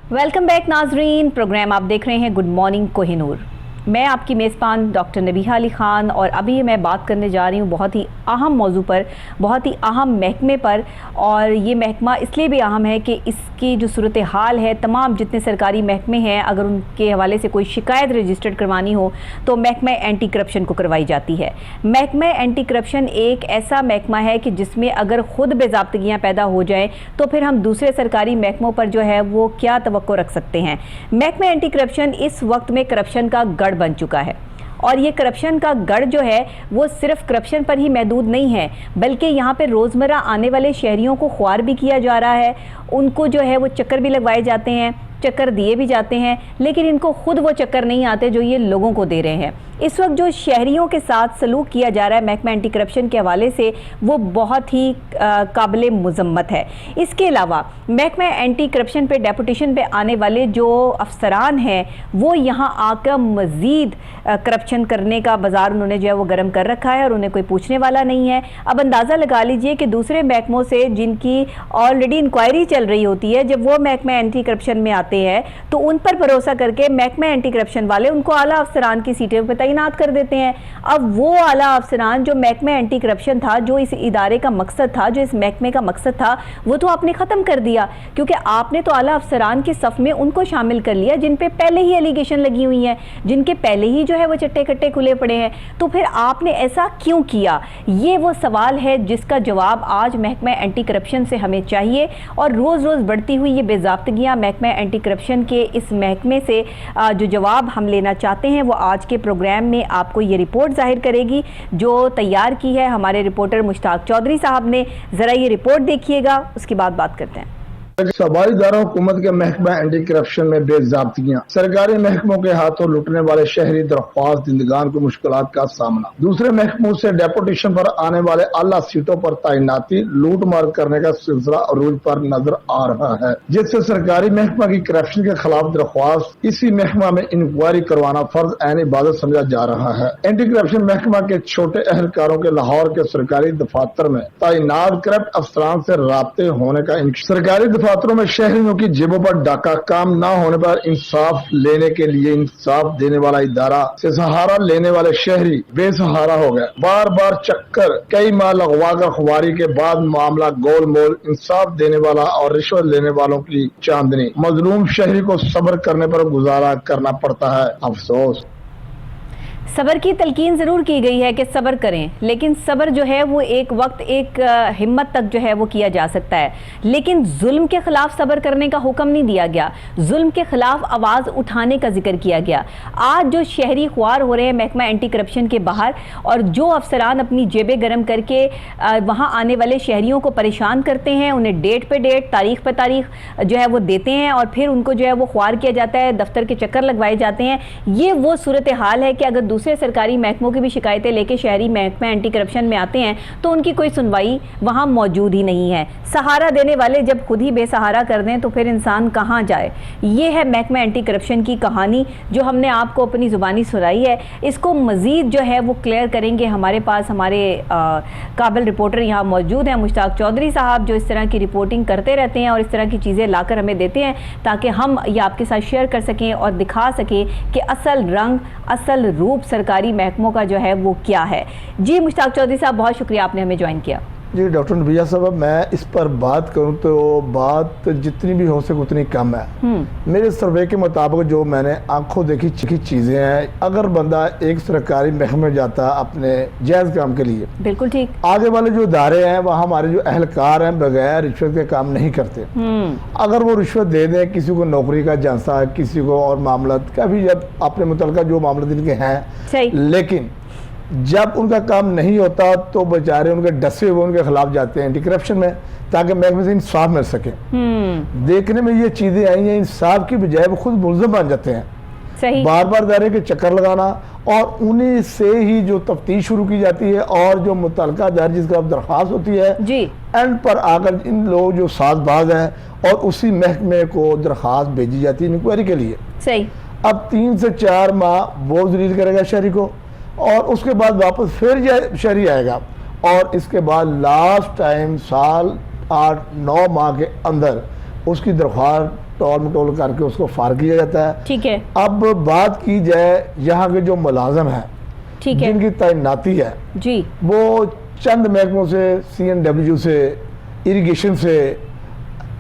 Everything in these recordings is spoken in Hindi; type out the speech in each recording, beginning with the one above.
वेलकम बैक नाजरीन। प्रोग्राम आप देख रहे हैं गुड मॉर्निंग कोहिनूर। मैं आपकी मेज़बान डॉक्टर नबीहा अली ख़ान और अभी मैं बात करने जा रही हूँ बहुत ही अहम मौजू पर, बहुत ही अहम महकमे पर। और ये महकमा इसलिए भी अहम है कि इसकी जो सूरत हाल है, तमाम जितने सरकारी महकमे हैं, अगर उनके हवाले से कोई शिकायत रजिस्टर्ड करवानी हो तो महकमा एंटी करप्शन को करवाई जाती है। महकमा एंटी करप्शन एक ऐसा महकमा है कि जिसमें अगर ख़ुद बेज़ाब्तगियाँ पैदा हो जाएँ तो फिर हम दूसरे सरकारी महकमों पर जो है वो क्या तवक्को रख सकते हैं। महकमा एंटी करप्शन इस वक्त में करप्शन का गढ़ बन चुका है और ये करप्शन का गढ़ जो है वो सिर्फ करप्शन पर ही महदूद नहीं है, बल्कि यहाँ पे रोज़मर्रा आने वाले शहरियों को ख्वार भी किया जा रहा है। उनको जो है वो चक्कर भी लगवाए जाते हैं, चक्कर दिए भी जाते हैं, लेकिन इनको खुद वो चक्कर नहीं आते जो ये लोगों को दे रहे हैं। इस वक्त जो शहरियों के साथ सलूक किया जा रहा है महकमा एंटी करप्शन के हवाले से, वो बहुत ही काबिल मुज़म्मत है। इसके अलावा महकमा एंटी करप्शन पे डेपुटेशन पे आने वाले जो अफसरान हैं वो यहाँ आकर मज़ीद करप्शन करने का बाज़ार उन्होंने जो है वो गर्म कर रखा है और उन्हें कोई पूछने वाला नहीं है। अब अंदाज़ा लगा लीजिए कि दूसरे महकमों से जिनकी ऑलरेडी इंक्वायरी चल रही होती है, जब वो महकमा एंटी करप्शन में आते हैं तो उन पर भरोसा करके महकमा एंटी करप्शन वाले उनको आला अफसरान की सीटें पर तैनात कर देते हैं। अब वो आला अफसरान जो महकमा एंटी करप्शन था, जो इस इदारे का मकसद था, जो इस महकमे का मकसद था, वो तो आपने ख़त्म कर दिया, क्योंकि आपने तो आला अफसरान के सफ़ में उनको शामिल कर लिया जिन पे पहले ही एलिगेशन लगी हुई हैं, जिनके पहले ही जो है वो चट्टे कट्टे खुले पड़े हैं। तो फिर आपने ऐसा क्यों किया? ये वो सवाल है जिसका जवाब आज महकमा एंटी करप्शन से हमें चाहिए। और रोज़ रोज़ बढ़ती हुई ये बेज़ाब्तगियाँ महकमा एंटी करप्शन के इस महकमे से जो जवाब हम लेना चाहते हैं वो आज के प्रोग्राम में आपको ये रिपोर्ट जाहिर करेगी जो तैयार की है हमारे रिपोर्टर मुश्ताक चौधरी साहब ने। ज़रा ये रिपोर्ट देखिएगा, उसके बाद बात करते हैं। सूबाई दारा हुकूमत के महकमा एंटी करप्शन में बेज़ाब्तियाँ, सरकारी महकमों के हाथों लुटने वाले शहरी दरख्वास्त दिंदगान को मुश्किलात का सामना, दूसरे महकमों से डेपुटेशन पर आने वाले आला सीटों पर तैनाती, लूट मार करने का सिलसिला अरूज पर नजर आ रहा है, जिससे सरकारी महकमा की करप्शन के खिलाफ दरख्वास्त इसी महकमा में इंक्वायरी करवाना फर्ज ऐन इबादत समझा जा रहा है। एंटी करप्शन महकमा के छोटे अहलकारों के लाहौर के सरकारी दफातर में तैनात करप्ट अफसरान से राब्ते होने का सरकारी दफातरों में शहरियों की जेबों पर डाका, काम न होने पर इंसाफ लेने के लिए इंसाफ देने वाला इदारा से सहारा लेने वाले शहरी बेसहारा हो गए। बार बार चक्कर, कई माह लगवा कर खुवारी के बाद मामला गोल मोल, इंसाफ देने वाला और रिश्वत लेने वालों की चांदनी, मजलूम शहरी को सब्र करने पर गुजारा करना पड़ता है। अफसोस। सब्र की तलकीन ज़रूर की गई है कि सब्र करें, लेकिन सब्र जो है वो एक वक्त, एक हिम्मत तक जो है वो किया जा सकता है, लेकिन जुल्म के ख़िलाफ़ सब्र करने का हुक्म नहीं दिया गया। जुल्म के ख़िलाफ़ आवाज़ उठाने का जिक्र किया गया। आज जो शहरी ख्वार हो रहे हैं महकमा एंटी करप्शन के बाहर, और जो अफसरान अपनी जेबें गर्म करके वहाँ आने वाले शहरियों को परेशान करते हैं, उन्हें डेट पे डेट, तारीख पे तारीख जो है वो देते हैं और फिर उनको जो है वो ख्वार किया जाता है, दफ्तर के चक्कर लगवाए जाते हैं। ये वो सूरत हाल है कि अगर दूसरे सरकारी महकमों की भी शिकायतें लेके शहरी महकमा एंटी करप्शन में आते हैं तो उनकी कोई सुनवाई वहां मौजूद ही नहीं है। सहारा देने वाले जब खुद ही बेसहारा कर दें तो फिर इंसान कहां जाए। ये है महकमा एंटी करप्शन की कहानी जो हमने आपको अपनी जुबानी सुनाई है। इसको मजीद जो है वो क्लियर करेंगे, हमारे पास हमारे काबिल रिपोर्टर यहाँ मौजूद हैं, मुश्ताक चौधरी साहब, जो इस तरह की रिपोर्टिंग करते रहते हैं और इस तरह की चीज़ें लाकर हमें देते हैं ताकि हम ये आपके साथ शेयर कर सकें और दिखा सकें कि असल रंग, असल रूप सरकारी महकमों का जो है वो क्या है। जी मुश्ताक चौधरी साहब, बहुत शुक्रिया आपने हमें ज्वाइन किया। जी डॉक्टर नबीहा साहब, मैं इस पर बात करूं तो बात जितनी भी हो सके उतनी कम है। मेरे सर्वे के मुताबिक जो मैंने आंखों देखी चीज़ें हैं, अगर बंदा एक सरकारी महकमे में जाता अपने जायज़ काम के लिए, बिल्कुल ठीक, आगे वाले जो इदारे हैं वहाँ हमारे जो अहलकार हैं बगैर रिश्वत के काम नहीं करते। अगर वो रिश्वत दे दें, किसी को नौकरी का झांसा, किसी को और मामला का भी, जब अपने मुतल्लिका जो मामला इनके हैं, लेकिन जब उनका काम नहीं होता तो बेचारे उनके डसे हुए उनके खिलाफ जाते हैं एंटी करप्शन में, ताकि महकमे से इंसाफ मिल सके। देखने में ये चीजें आई हैं, इंसाफ की बजाय वो खुद मुलज़म बन जाते हैं। सही। बार बार दायरे के चक्कर लगाना और उन्हीं से ही जो तफ्तीश शुरू की जाती है और जो मुतल्लिका दायर जिसका दरख्वास्त होती है जी, एंड पर आकर इन लोग जो साजबाज हैं और उसी महकमे को दरख्वास्त भेजी जाती है इंक्वायरी के लिए। सही। अब 3 से 4 माह वो जलील करेगा शहरी को और उसके बाद वापस फिर शहरी आएगा और इसके बाद लास्ट टाइम साल 8-9 माह के अंदर उसकी दरख्वास्त टोल मटोल करके उसको फार किया जाता है। ठीक है। अब बात की जाए यहाँ के जो मुलाजम हैं, ठीक है, जिनकी तैनाती है जी, वो चंद महकमों से, CNW से, इरिगेशन से,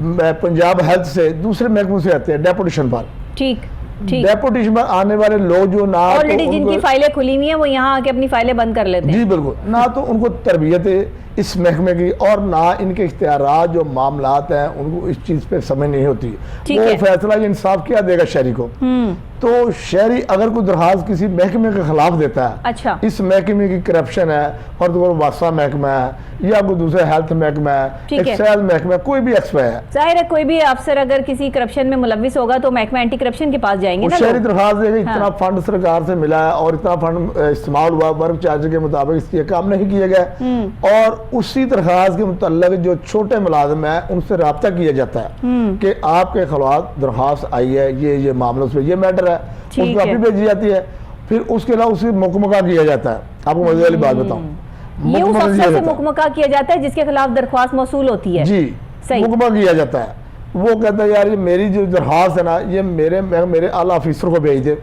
पंजाब हेल्थ से, दूसरे महकमों से आते हैं डेपुटेशन पर। ठीक ठीक। डेपुटेशन पर आने वाले लोग जो ना ऑलरेडी जिनकी फाइलें खुली हुई हैं वो यहाँ आके अपनी फाइलें बंद कर लेते हैं। जी बिल्कुल, ना तो उनको तरबियत है इस महकमे की और ना इनके इख्तियारात जो मामलात हैं उनको इस चीज़ पे समझ नहीं होती। वो फैसला इंसाफ क्या देगा शहरी को? तो शहरी अगर कोई दरखास्त किसी महकमे के खिलाफ देता है, अच्छा, इस महकमे की करप्शन है और तो वासा महकमा है या कोई दूसरा हेल्थ महकमा है, एक्साइज महकमा, कोई भी एक्सपा है, जाहिर है कोई भी अफसर अगर किसी करप्शन में मुलविस होगा तो महकमा एंटी करप्शन के पास जाएंगे ना। शहरी दरखास्त देगा इतना हाँ। फंड सरकार से मिला है और इतना फंड इस्तेमाल हुआ, वर्क चार्ज के मुताबिक इसके काम नहीं किए गए, और उसी दरखास्त के मुतल्लिक जो छोटे मुलाजिम है उनसे रब्ता किया जाता है कि आपके खिलाफ दरखास्त आई है, ये मामला उस पर ये मैटर है, उसको कॉपी भेजी जाती है, फिर उसके अलावा उसे मुकम्मल किया जाता है। आपको मजे वाली बात बताऊं, ये उस अफसर से मुकम्मल किया जाता है जिसके खिलाफ दरख्वास्त मौसूल होती है। जी, मुकम्मल किया जाता है। वो कहता है यार ये मेरी जो दरखास्त है ना, ये मेरे आला ऑफिसर को भेज दे।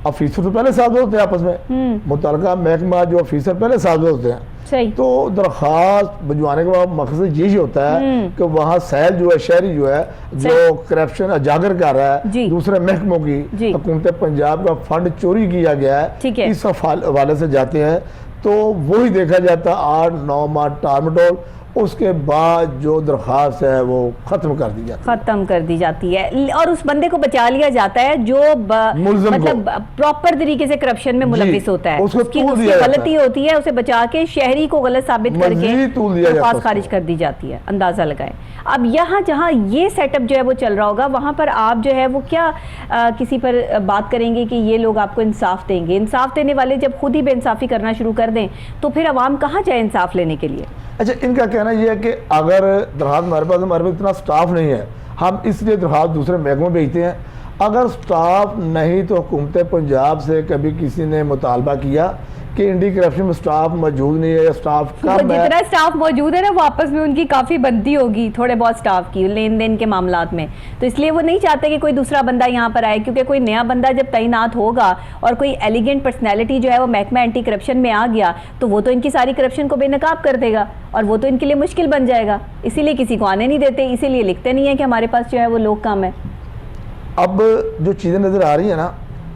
ऑफिसर तो पहले साथ होते हैं आपस में, मुतलका महकमा जो ऑफिसर पहले साथ होते हैं। सही। तो दरखास्त भिजवाने का मकसद यही होता है कि वहाँ सहल जो है, शहरी जो है, जो करप्शन उजागर कर रहा है दूसरे महकमों की, हुकूमत पंजाब का फंड चोरी किया गया है, इस हवाले से जाते हैं तो वही देखा जाता है 8-9 माह टालमटोल, उसके बाद जो दरखास्त है वो खत्म कर दी जाती है और उस बंदे को बचा लिया जाता है जो मतलब प्रॉपर तरीके से करप्शन में मुलविस होता है, उसकी गलती होती है, उसे बचा के शहरी को गलत साबित करके दरखास्त खारिज कर दी जाती है। अंदाजा लगाएं। अब यहाँ जहाँ ये सेटअप जो है वो चल रहा होगा, वहाँ पर आप जो है वो क्या किसी पर बात करेंगे कि ये लोग आपको इंसाफ देंगे? इंसाफ देने वाले जब खुद ही बेइंसाफी करना शुरू कर दें तो फिर अवाम कहाँ जाए इंसाफ लेने के लिए? अच्छा, इनका कहना यह है कि अगर दरखास्त हमारे पास इतना स्टाफ नहीं है, हम इसलिए दरखास्त दूसरे महकमों में भेजते हैं। अगर स्टाफ नहीं तो हुकूमत पंजाब से कभी किसी ने मुतालबा किया कि एंटी करप्शन में स्टाफ मौजूद नहीं है या स्टाफ कम है, जितना स्टाफ मौजूद है ना वो आपस में उनकी काफ़ी बनती होगी थोड़े बहुत स्टाफ की लेन देन के मामलात में, तो इसलिए वो नहीं चाहते कि कोई दूसरा बंदा यहाँ पर आए, क्योंकि कोई नया बंदा जब तैनात होगा और कोई एलिगेंट पर्सनैलिटी जो है वो महकमा एंटी करप्शन में आ गया तो वो तो इनकी सारी करप्शन को बेनकाब कर देगा और वो तो इनके लिए मुश्किल बन जाएगा। इसीलिए किसी को आने नहीं देते, इसीलिए लिखते नहीं है कि हमारे पास जो है वो लोग कम है। अब जो चीज़ें नज़र आ रही है ना,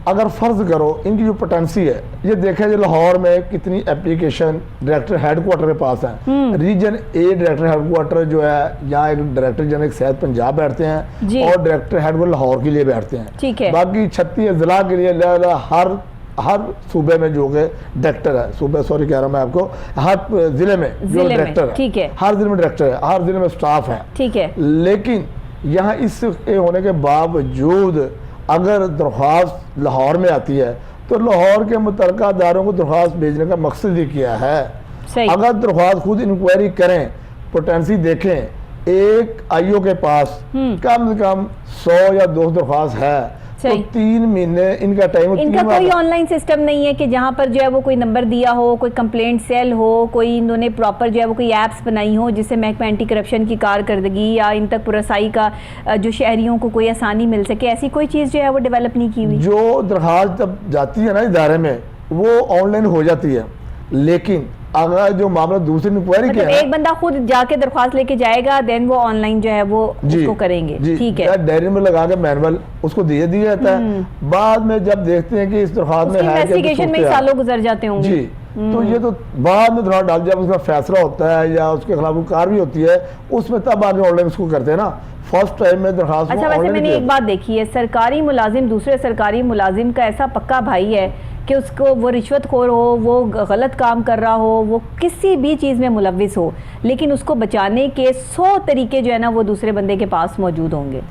अगर फ़र्ज़ करो इनकी जो पोटेंसी है, ये देखा जाए लाहौर में कितनी एप्लीकेशन डायरेक्टर हेडक्वार्टर के पास है, रीजन ए डायरेक्टर हेडक्वार्टर जो है, यहाँ एक डायरेक्टर जनरल सेहत पंजाब बैठते हैं और डायरेक्टर हेडक्वार्टर लाहौर के लिए बैठते हैं। ठीक है। बाकी 36 जिला के लिए हर सूबे में जो के डायरेक्टर है, सूबे सॉरी कह रहा हूँ मैं आपको, हर जिले में जो डायरेक्टर है, ठीक है, हर जिले में डायरेक्टर है, हर जिले में स्टाफ है, ठीक है। लेकिन यहाँ इस होने के बावजूद अगर दरख्वास्त लाहौर में आती है तो लाहौर के मुतल्लिका अदारों को दरख्वास्त भेजने का मकसद ही क्या है? अगर दरख्वास्त खुद इंक्वायरी करें, पोटेंसी देखें, एक आईओ के पास कम से कम 100 या 200 दरख्वास्त है तो 3 महीने इनका टाइम। इनका कोई ऑनलाइन सिस्टम नहीं है कि जहाँ पर जो है वो कोई नंबर दिया हो, कोई कंप्लेंट सेल हो, कोई इन्होंने प्रॉपर जो है वो कोई ऐप्स बनाई हो जिससे महकमा एंटी करप्शन की कारकर्दगी या इन तक पुरसाई का जो शहरियों को कोई आसानी मिल सके, ऐसी कोई चीज़ जो है वो डेवलप नहीं की हुई। जो दरख्वास्त जब जाती है ना इदारे में वो ऑनलाइन हो जाती है, लेकिन अगर जो मामला दूसरी इंक्वायरी मतलब किया, एक बंदा खुद जाके दरख्वास्त लेके जाएगा, देन वो ऑनलाइन जो है वो उसको करेंगे। ठीक है, डायरी में लगा के मैनुअल उसको दिया जाता है। बाद में जब देखते हैं कि इस दरख्वास्त में इन्वेस्टिगेशन में सालों गुजर जाते होंगे जी, तो ये तो बाद में दरख्वास्त डाल, जब उसका फैसला होता है या उसके खिलाफ कोई कार्रवाई होती है उसमें तब आगे ऑनलाइन उसको करते हैं ना। फर्स्ट टाइम में दरख्वास्त। अच्छा, वैसे मैंने एक बात देखी है, सरकारी मुलाजिम दूसरे सरकारी मुलाजिम का ऐसा पक्का भाई है कि उसको वो रिश्वतखोर हो, वो गलत काम कर रहा हो, वो किसी भी चीज़ में मुलविस हो, लेकिन उसको बचाने के 100 तरीके जो है ना वो दूसरे बंदे के पास मौजूद होंगे।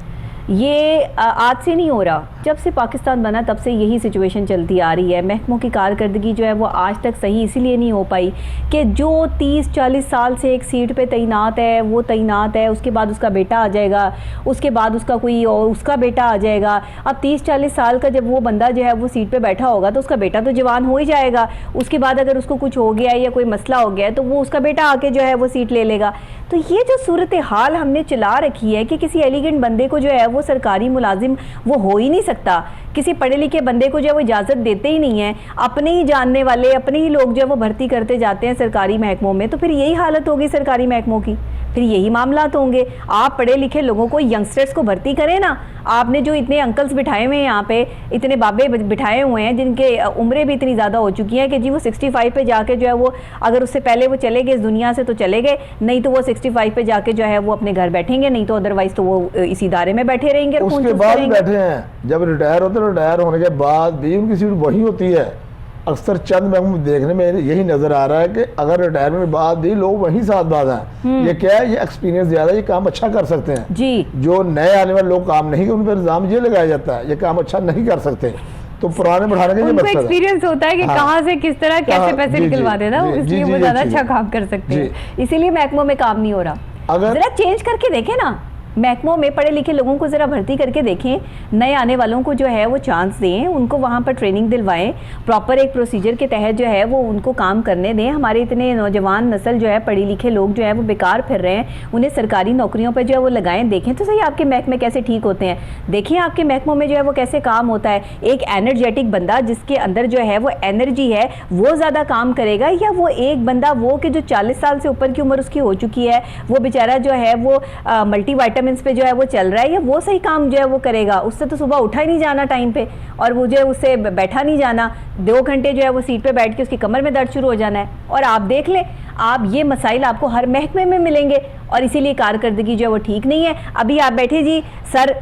ये आज से नहीं हो रहा, जब से पाकिस्तान बना तब से यही सिचुएशन चलती आ रही है। महकमों की कारकर्दगी जो है वो आज तक सही इसीलिए नहीं हो पाई कि जो 30-40 साल से एक सीट पे तैनात है वो तैनात है, उसके बाद उसका बेटा आ जाएगा, उसके बाद उसका कोई और उसका बेटा आ जाएगा। अब 30-40 साल का जब वो बंदा जो है वो सीट पे बैठा होगा तो उसका बेटा तो जवान हो ही जाएगा, उसके बाद अगर उसको कुछ हो गया या कोई मसला हो गया तो वो उसका बेटा आके जो है वो सीट ले लेगा। तो ये जो सूरत हाल हमने चला रखी है कि किसी एलिगेंट बंदे को जो है वो वो सरकारी मुलाजिम वो हो ही नहीं सकता। किसी पढ़े लिखे बंदे को जो है वो इजाज़त देते ही नहीं है, अपने ही जानने वाले अपने ही लोग जो है वो भर्ती करते जाते हैं सरकारी महकमों में। तो फिर यही हालत होगी सरकारी महकमों की, फिर यही मामलात होंगे। आप पढ़े लिखे लोगों को, यंगस्टर्स को भर्ती करें ना। आपने जो इतने अंकल्स बिठाए हुए हैं यहाँ पे, इतने बाबे बिठाए हुए हैं जिनके उम्रें भी इतनी ज़्यादा हो चुकी हैं कि जी वो 65 पे जाके जो है वो, अगर उससे पहले वो चले गए इस दुनिया से तो चले गए, नहीं तो वो 65 पे जाके जो है वो अपने घर बैठेंगे, नहीं तो अदरवाइज तो वो इस इदारे में बैठे रहेंगे। उसके बाद बैठे हैं, जब रिटायर होते हैं, रिटायर होने के बाद भी उनकी सीट वही होती है। अक्सर चंद महकमे देखने में यही नजर आ रहा है कि अगर रिटायरमेंट के बाद भी लोग वही साथ बात हैं। ये क्या है, ये एक्सपीरियंस ज्यादा, ये काम अच्छा कर सकते हैं जी। जो नए आने वाले लोग काम नहीं, उन पर इल्जाम ये लगाया जाता है ये काम अच्छा नहीं कर सकते, तो पुराने बढ़ाने का ये मकसद है। एक्सपीरियंस होता है कि कहाँ से किस तरह कैसे पैसे निकलवा देना, इसलिए वो ज्यादा अच्छा काम कर सकते हैं, इसीलिए महकमों में काम नहीं हो रहा। अगर जरा चेंज करके देखें ना, महकमों में पढ़े लिखे लोगों को ज़रा भर्ती करके देखें, नए आने वालों को जो है वो चांस दें, उनको वहाँ पर ट्रेनिंग दिलवाएं, प्रॉपर एक प्रोसीजर के तहत जो है वो उनको काम करने दें। हमारे इतने नौजवान नस्ल जो है, पढ़ी लिखे लोग जो है वो बेकार फिर रहे हैं, उन्हें सरकारी नौकरियों पर जो है वो लगाएं। देखें तो सही आपके महकमे कैसे ठीक होते हैं, देखें आपके महकमों में जो है वो कैसे काम होता है। एक एनर्जेटिक बंदा जिसके अंदर जो है वो एनर्जी है, वो ज़्यादा काम करेगा, या वो एक बंदा वो कि जो 40 साल से ऊपर की उम्र उसकी हो चुकी है, वो बेचारा जो है वो मल्टीवाइटामिन पे जो है वो चल रहा है, या वो सही काम जो है वो करेगा। उससे तो सुबह उठा ही नहीं जाना टाइम पे, और वो जो है उससे बैठा नहीं जाना, 2 घंटे जो है वो सीट पे बैठ के उसकी कमर में दर्द शुरू हो जाना है। और आप देख लें, आप ये मसाइल आपको हर महकमे में मिलेंगे, और इसीलिए कारकर्दगी जो है वो ठीक नहीं है। अभी आप बैठे जी, सर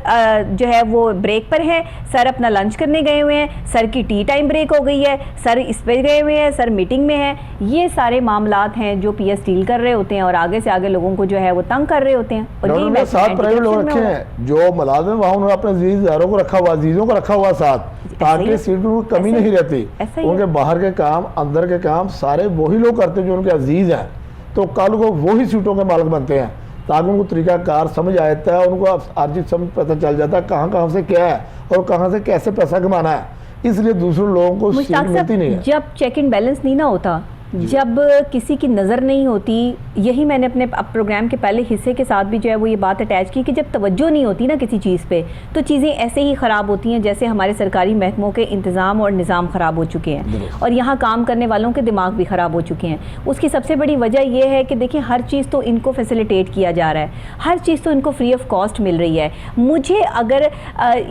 जो है वो ब्रेक पर है, सर अपना लंच करने गए हुए हैं, सर की टी टाइम ब्रेक हो गई है, सर इस पे गए हुए हैं, सर मीटिंग में है। ये सारे मामलात हैं जो पीएस डील कर रहे होते हैं, और आगे से आगे लोगों को जो है वो तंग कर रहे होते हैं। और यही साथ प्राइवेट लोग रखे हैं जो मुलाजिम, वहाँ उन्होंने अपने अजीजों को रखा हुआ, अजीजों को रखा हुआ साथ, ताकि सीट की कमी नहीं रहती। उनके बाहर के काम, अंदर के काम सारे वही लोग करते हैं जो उनके अजीज हैं, तो कल को वही सीटों के मालिक बनते हैं, ताकि उनको तरीकाकार समझ आता है, उनको अर्जित समझ पता चल जाता है कहाँ से क्या है और कहाँ से कैसे पैसा कमाना है। इसलिए दूसरे लोगों को सीट मिलती नहीं है। जब चेक एंड बैलेंस नहीं ना होता, जब किसी की नज़र नहीं होती, यही मैंने अपने प्रोग्राम के पहले हिस्से के साथ भी जो है वो ये बात अटैच की कि जब तवज्जो नहीं होती ना किसी चीज़ पे, तो चीज़ें ऐसे ही ख़राब होती हैं जैसे हमारे सरकारी महकमों के इंतज़ाम और निज़ाम ख़राब हो चुके हैं, और यहाँ काम करने वालों के दिमाग भी ख़राब हो चुके हैं। उसकी सबसे बड़ी वजह यह है कि देखिए, हर चीज़ तो इनको फैसिलिटेट किया जा रहा है, हर चीज़ तो इनको फ्री ऑफ कॉस्ट मिल रही है। मुझे अगर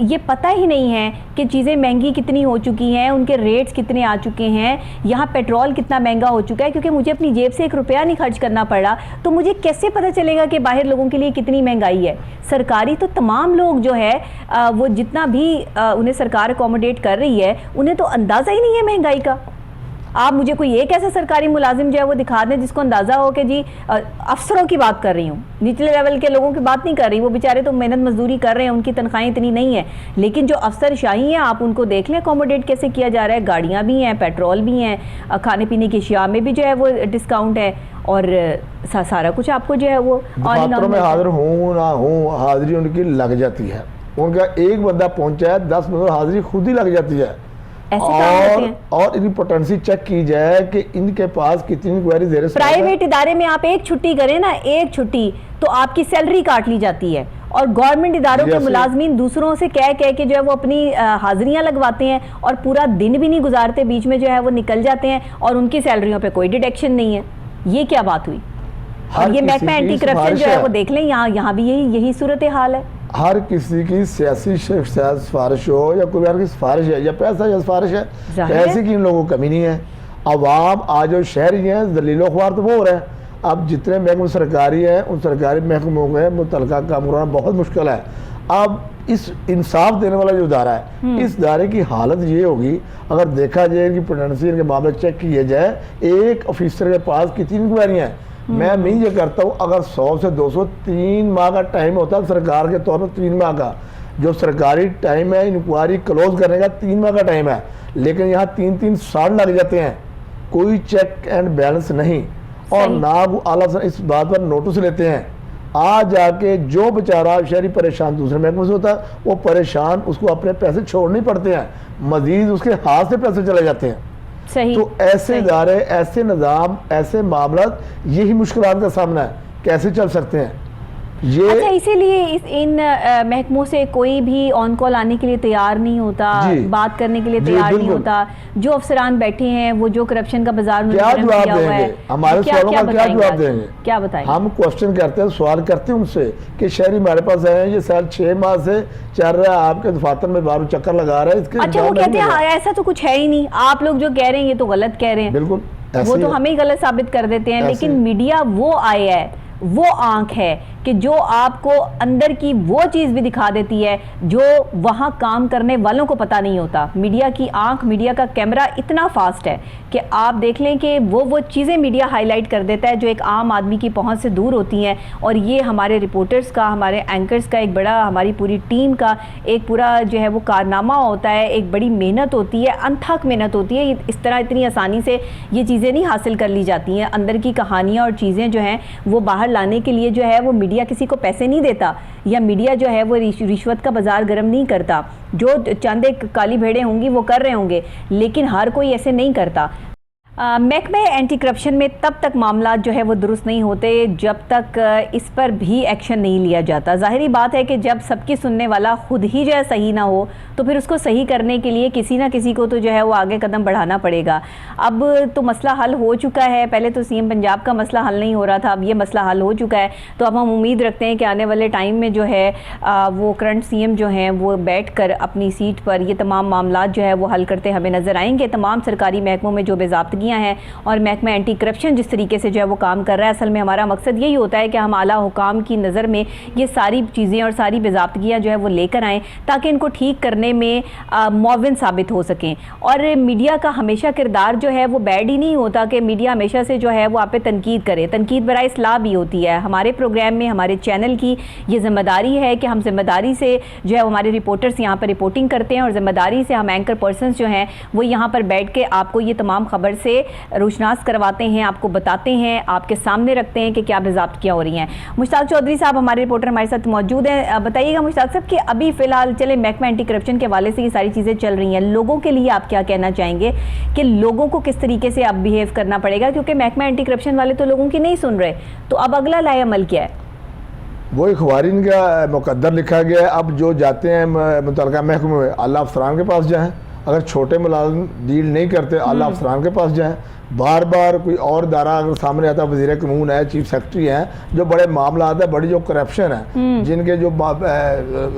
ये पता ही नहीं है कि चीज़ें महंगी कितनी हो चुकी हैं, उनके रेट्स कितने आ चुके हैं, यहाँ पेट्रोल कितना महंगा हो चुका है, क्योंकि मुझे अपनी जेब से 1 रुपया नहीं खर्च करना पड़ा, तो मुझे कैसे पता चलेगा कि बाहर लोगों के लिए कितनी महंगाई है। सरकारी तो तमाम लोग जो है वो जितना भी उन्हें सरकार अकोमोडेट कर रही है, उन्हें तो अंदाज़ा ही नहीं है महंगाई का। आप मुझे कोई एक ऐसा सरकारी मुलाजिम जो है वो दिखा दें जिसको अंदाज़ा हो कि जी, अफसरों की बात कर रही हूँ, निचले लेवल के लोगों की बात नहीं कर रही, वो बेचारे तो मेहनत मजदूरी कर रहे हैं, उनकी तनख्वाहें इतनी नहीं है, लेकिन जो अफसर शाही हैं आप उनको देख लें अकोमोडेट कैसे किया जा रहा है। गाड़ियाँ भी हैं, पेट्रोल भी हैं, खाने पीने की अशिया में भी जो है वो डिस्काउंट है, और सारा कुछ आपको जो है वो में हाजिर हूँ ना हूँ, हाजिरी उनकी लग जाती है। उनका एक बंदा पहुँचा है, 10 बंदों हाजिरी खुद ही लग जाती है। और इनकी पोटेंसी चेक की जाए कि इनके पास कितनी क्वेरी दे रहे। प्राइवेट इदारे में आप एक छुट्टी करें ना, एक छुट्टी तो आपकी सैलरी काट ली जाती है, और गवर्नमेंट इदारों के मुलाजमीन दूसरों से कह के जो है वो अपनी हाजिरियां लगवाते हैं, और पूरा दिन भी नहीं गुजारते, बीच में जो है वो निकल जाते हैं, और उनकी सैलरियों पे कोई डिडक्शन नहीं है। ये क्या बात हुई? और ये महकमा एंटी करप्शन जो है वो देख लें, यहाँ भी यही सूरत हाल है। हर किसी की सियासी सिफारिश हो या कोई की सिफारिश है या पैसा या सिफारिश है, पैसे की इन लोगों को कमी नहीं है। अवाम आज जो शहरी हैं दलीलो ख्वार तो वो हो रहे हैं। अब जितने महकमे सरकारी हैं, उन सरकारी महकमों में मुतलका काम करना बहुत मुश्किल है। अब इस इंसाफ देने वाला जो इदारा है, इस इदारे की हालत ये होगी, अगर देखा जाए इनकी पोटेंसी, इनके मामले चेक किए जाए, एक ऑफिसर के पास कितनी इंक्वायरियाँ हैं। मैं ये करता हूँ, अगर 100 से 200 3 माह का टाइम होता है सरकार के तौर पर, 3 माह का जो सरकारी टाइम है इंक्वायरी क्लोज करने का 3 माह का टाइम है, लेकिन यहाँ 3-3 साल लग जाते हैं, कोई चेक एंड बैलेंस नहीं, और ना वो आला इस बात पर नोटिस लेते हैं। आज जाके जो बेचारा शहरी परेशान दूसरे महकमे से होता है, वो परेशान, उसको अपने पैसे छोड़ने पड़ते हैं, मजीद उसके हाथ से पैसे चले जाते हैं। सही। तो ऐसे इदारे, ऐसे निज़ाम, ऐसे मामला, यही मुश्किलात का सामना है, कैसे चल सकते हैं? ये अच्छा, इसीलिए इन महकमों से कोई भी ऑन कॉल आने के लिए तैयार नहीं होता, बात करने के लिए तैयार नहीं होता। जो अफसरान बैठे हैं वो जो करप्शन का बाजार क्या जवाब देंगे? हमारे सवालों का क्या जवाब देंगे? क्या बताएंगे? हम क्वेश्चन करते हैं, सवाल करते हैं उनसे कि शहरी हमारे पास आए हैं, ये साल 6 माह से चल रहा है, आपके दफातर में बार चक्कर लगा रहा है, इसके अच्छा, वो कहते हैं ऐसा तो कुछ है ही नहीं, आप लोग जो कह रहे हैं ये तो गलत कह रहे हैं। बिल्कुल, वो तो हमें ही गलत साबित कर देते हैं। लेकिन मीडिया वो आए है, वो आंख है कि जो आपको अंदर की वो चीज़ भी दिखा देती है जो वहाँ काम करने वालों को पता नहीं होता। मीडिया की आंख, मीडिया का कैमरा इतना फास्ट है कि आप देख लें कि वो चीज़ें मीडिया हाईलाइट कर देता है जो एक आम आदमी की पहुंच से दूर होती हैं। और ये हमारे रिपोर्टर्स का, हमारे एंकर्स का एक बड़ा, हमारी पूरी टीम का एक पूरा जो है वो कारनामा होता है, एक बड़ी मेहनत होती है, अनथक मेहनत होती है। इस तरह इतनी आसानी से ये चीज़ें नहीं हासिल कर ली जाती हैं। अंदर की कहानियाँ और चीज़ें जो हैं वो बाहर लाने के लिए जो है वो मीडिया किसी को पैसे नहीं देता, या मीडिया जो है वो रिश्वत का बाजार गर्म नहीं करता। जो चंद एक काली भेड़ें होंगी वो कर रहे होंगे, लेकिन हर कोई ऐसे नहीं करता। महकमे एंटी करप्शन में तब तक मामला जो है वो दुरुस्त नहीं होते जब तक इस पर भी एक्शन नहीं लिया जाता। ज़ाहिरी बात है कि जब सबकी सुनने वाला खुद ही जो है सही ना हो तो फिर उसको सही करने के लिए किसी ना किसी को तो जो है वो आगे कदम बढ़ाना पड़ेगा। अब तो मसला हल हो चुका है, पहले तो सीएम पंजाब का मसला हल नहीं हो रहा था, अब ये मसला हल हो चुका है। तो अब हम उम्मीद रखते हैं कि आने वाले टाइम में जो है वो करंट सीएम जो हैं वो बैठकर अपनी सीट पर ये तमाम मामला जो है वो हल करते हमें नज़र आएंगे। तमाम सरकारी महकमों में जो बेज़ाब्तगी हैं और महकमा एंटी करप्शन जिस तरीके से जो है वो काम कर रहा है, असल में हमारा मकसद यही होता है कि हम आला हुकाम की नज़र में ये सारी चीज़ें और सारी बेज़ाब्तगियाँ जो है वो लेकर आएँ ताकि इनको ठीक करने में मुआविन साबित हो सकें। और मीडिया का हमेशा किरदार जो है वो बैड ही नहीं होता कि मीडिया हमेशा से जो है वो आप पे तनकीद करे। तनकीद बराए इस्लाह भी होती है। हमारे प्रोग्राम में, हमारे चैनल की ये जिम्मेदारी है कि हम जिम्मेदारी से जो है हमारे रिपोर्टर्स यहाँ पर रिपोर्टिंग करते हैं और जिम्मेदारी से हम एंकर पर्सनस जो हैं वो यहाँ पर बैठ के आपको ये तमाम खबर से रोशनास करवाते हैं, आपको बताते हैं, आपके सामने रखते हैं कि क्या बेज़ाब्तियाँ हो रही हैं। मुश्ताक चौधरी साहब हमारे रिपोर्टर हमारे साथ मौजूद हैं। बताइएगा मुश्ताक साहब कि अभी फ़िलहाल चले महकमा एंटी करप्शन के हवाले से ये सारी चीज़ें चल रही हैं, लोगों के लिए आप क्या कहना चाहेंगे कि लोगों को किस तरीके से अब बिहेव करना पड़ेगा? क्योंकि महकमा एंटी करप्शन वाले तो लोगों की नहीं सुन रहे, तो अब अगला लाए अमल क्या है? वो अखबारीन का मुकद्दर लिखा गया है। अब जो जाते हैं मुतल्लिका महकमे में, आला अफसरान के पास जाएँ, अगर छोटे मुलाजिम डील नहीं करते आला अफसरान के पास जाएँ। बार बार कोई और दारा अगर सामने आता है, वज़ीर कानून है, चीफ सेक्रेटरी हैं, जो बड़े मामला आता है, बड़ी जो करप्शन है, जिनके जो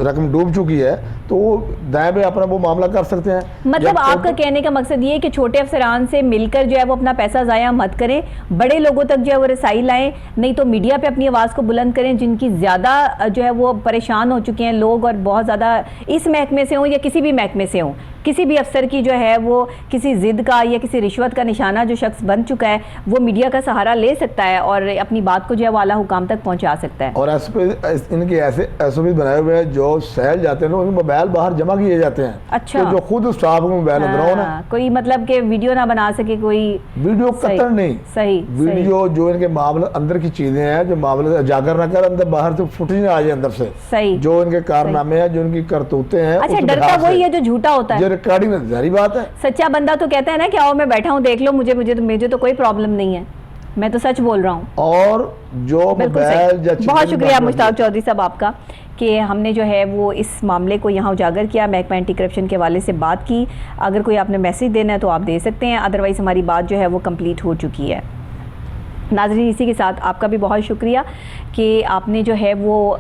रकम डूब चुकी है, तो वो दाएं में अपना वो मामला कर सकते हैं। मतलब आपका कहने का मकसद ये है कि छोटे अफसरान से मिलकर जो है वो अपना पैसा ज़ाया मत करें, बड़े लोगों तक जो है वो रसाई लाएं, नहीं तो मीडिया पे अपनी आवाज़ को बुलंद करें। जिनकी ज़्यादा जो है वो परेशान हो चुके हैं लोग और बहुत ज़्यादा इस महकमे से हों या किसी भी महकमे से हों, किसी भी अफसर की जो है वो किसी ज़िद का या किसी रिश्वत का निशाना जो शख्स बन चुका है वो मीडिया का सहारा ले सकता है और अपनी बात को जो है वो आला हुकाम तक पहुंचा सकता है। और इनके ऐसे एसओपी बनाए हुए हैं, जो सहल जाते हैं उनके मोबाइल बाहर जमा किए जाते हैं। अच्छा, तो जो खुद स्टाफ को मोबाइल अंदर ना कोई मतलब के वीडियो ना बना सके, कोई वीडियो कतर नहीं, सही वीडियो जो इनके मामले अंदर की चीजें हैं, जो मामले उजागर ना कर, अंदर बाहर से फुटेज ना आ जाए अंदर से, सही जो इनके कारनामे हैं, जो इनकी करतूतें हैं। अच्छा, डरता वही है जो झूठा होता है, जो रिकॉर्डिंग में जारी बात है। सच्चा बंदा तो कहता है ना कि आओ मैं बैठा हूँ देख लो, मुझे तो कोई प्रॉब्लम नहीं है, मैं तो सच बोल रहा हूँ। और जो बहुत शुक्रिया मुश्ताक चौधरी साहब आपका कि हमने जो है वो इस मामले को यहाँ उजागर किया, महकमा एंटी करप्शन के हवाले से बात की। अगर कोई आपने मैसेज देना है तो आप दे सकते हैं, अदरवाइज़ हमारी बात जो है वो कंप्लीट हो चुकी है। नाज़रीन, इसी के साथ आपका भी बहुत शुक्रिया कि आपने जो है वो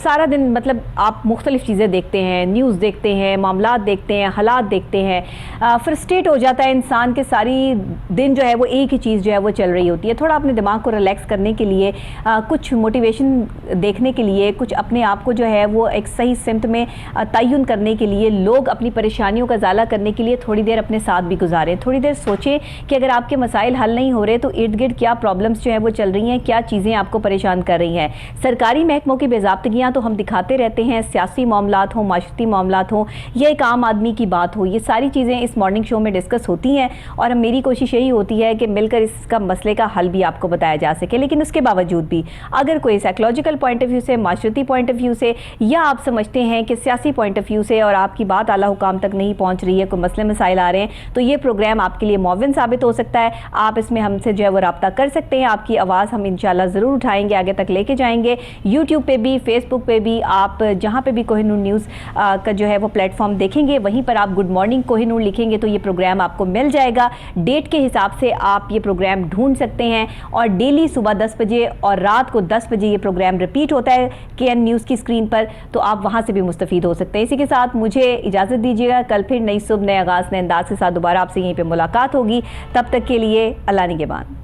सारा दिन मतलब आप मुख्तलिफ़ चीज़ें देखते हैं, न्यूज़ देखते हैं, मामलात देखते हैं, हालात देखते हैं, फ्रस्ट्रेट हो जाता है इंसान के, सारी दिन जो है वो एक ही चीज़ जो है वो चल रही होती है। थोड़ा अपने दिमाग को रिलैक्स करने के लिए, कुछ मोटिवेशन देखने के लिए, कुछ अपने आप को जो है वो एक सही सिमत में तयन करने के लिए, लोग अपनी परेशानियों का ज़ाला करने के लिए थोड़ी देर अपने साथ भी गुजारें। थोड़ी देर सोचें कि अगर आपके मसाइल हल नहीं हो रहे तो इर्द गिर्द क्या प्रॉब्लम्स जो है वो चल रही हैं, क्या चीज़ें आपको परेशान कर रही हैं। सरकारी महकमों की बेज़ाब्तगियाँ रोज़ाना तो हम दिखाते रहते हैं, सियासी मामलात हों, माशरती मामलात हों या एक आम आदमी की बात हो, ये सारी चीज़ें इस मॉर्निंग शो में डिस्कस होती हैं और मेरी कोशिश यही होती है कि मिलकर इसका मसले का हल भी आपको बताया जा सके। लेकिन उसके बावजूद भी अगर कोई साइकोलॉजिकल पॉइंट ऑफ व्यू से, माशरती पॉइंट ऑफ व्यू से, या आप समझते हैं कि सियासी पॉइंट ऑफ व्यू से और आपकी बात आला हुकाम तक नहीं पहुँच रही है, कोई मसले मसाइल आ रहे हैं, तो ये प्रोग्राम आपके लिए मुआविन साबित हो सकता है। आप इसमें हमसे जो है वो रब्ता कर सकते हैं। आपकी आवाज़ हम इंशाल्लाह ज़रूर उठाएंगे, आगे तक लेके जाएंगे। यूट्यूब पे भी, फेसबुक पे भी, आप जहाँ पे भी कोहिनूर न्यूज़ का जो है वो प्लेटफॉर्म देखेंगे, वहीं पर आप गुड मॉर्निंग कोहिनूर लिखेंगे तो ये प्रोग्राम आपको मिल जाएगा। डेट के हिसाब से आप ये प्रोग्राम ढूंढ सकते हैं और डेली सुबह 10 बजे और रात को 10 बजे ये प्रोग्राम रिपीट होता है KN न्यूज़ की स्क्रीन पर, तो आप वहाँ से भी मुस्तफ़ीद हो सकते हैं। इसी के साथ मुझे इजाज़त दीजिएगा। कल फिर नई सुबह, नए आगाज़, नए अंदाज के साथ दोबारा आपसे यहीं पर मुलाकात होगी। तब तक के लिए अल्लाह निगहबान।